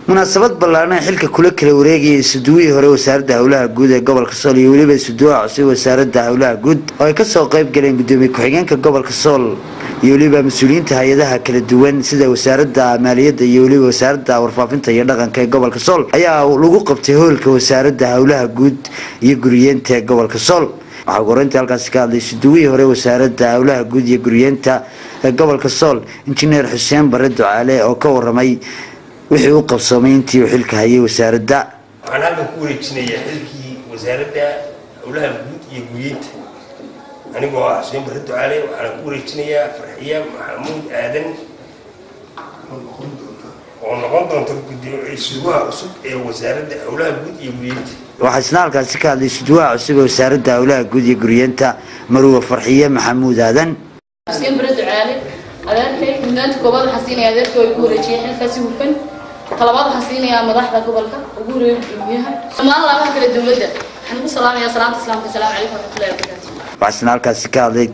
munaasabad ballaaran xilka kula kala wareegay isuduwii hore wasaaradda hawlaha guud ee gobolka Sool iyo waliba isuduwaha cusub wasaaradda hawlaha guud oo ay ka soo qayb galeen gudoomiye ku-xigeenka gobolka Sool iyo waliba mas'uuliyiinta hay'adaha kala duwan sida wasaaradda maaliyadda iyo waliba wasaaradda warfaafinta iyo dhaqanka ee gobolka Sool ayaa lagu qabtay hoolka wasaaradda hawlaha guud iyo guriyeenta ee gobolka Sool waxa gooranta halkaas ka hadlay isuduwii hore wasaaradda hawlaha guud iyo guriyeenta ee gobolka Sool injineer Xuseen Bare Ducaale oo ka waramay wixii uu qabsoomay intii uu xilka hayay wasaaradda waxaan halkan ku wareejinayaa xilkii wasaaradda hawlaha guud iyo guriyeenta anigoo ah Xuseen Bare Ducaale waxaan ku wareejinayaa Farxiya Maxamuud Aadan oo noqon doonta gudoomiye isuduwaha cusub ee wasaaradda hawlaha guud iyo guriyeenta waxaa isna halkaasi ka hadlay isuduwaha cusub ee wasaaradda hawlaha guud iyo guriyeenta Marwo Farxiya Maxamuud Aadan Xuseen Bare Ducaale adeerkay mudnaanta koobaad xasiinaya adeerkay ugu wareejiyay xilkaasi hufan طلبات حسينية مدحدة قبلك وقولوا يبنيها ما الله ما كل الدولة إحنا بسلام يا سلام السلام عليكم ورحمة الله وبركاته. وعسنا الكاسكادي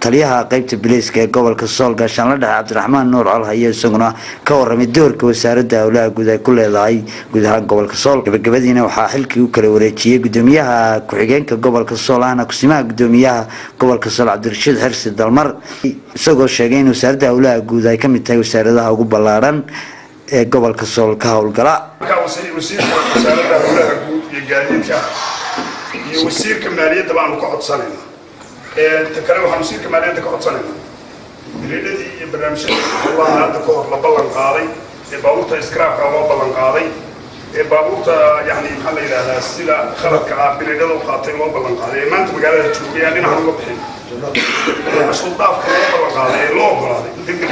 تليها قيبت بليس كقبل كالصول قاشان لده عبد الرحمن نور على هي سجنا كور من الدور كوسارد ولا جود كل ضعي جودها قبل كالصول بجبدينا وحاحلك وكل وريتشي قدوميها كحجين كقبل كالصول أنا كسماء قدوميها قبل كالصول عبد الرشيد حرس الدلمر سوق الشجين وسارد ولا جود كم التاي وساردها وقبل لارن gobolka Sool ka howlgala wasiirka wasaaradda hawlaha guud iyo gaadiidka iyo wasiirka maaliyadda baan ku codsanayna kale waxaan wasiirka maaliyadda ka codsanayna bileedadii iyo barnaamijyada waxa hadda ka hor la ballan qaaday ee baabuurta iskaraabka loo ballan qaaday ee baabuurta yani maxaa la yiraahdaa sida khaladka ah bileedada u qaatay loo ballan qaaday maanta magaalada joogayaan dhinaca uga bixin mashruuc dhaafka loo ballan qaaday loo ogolaaday degdeg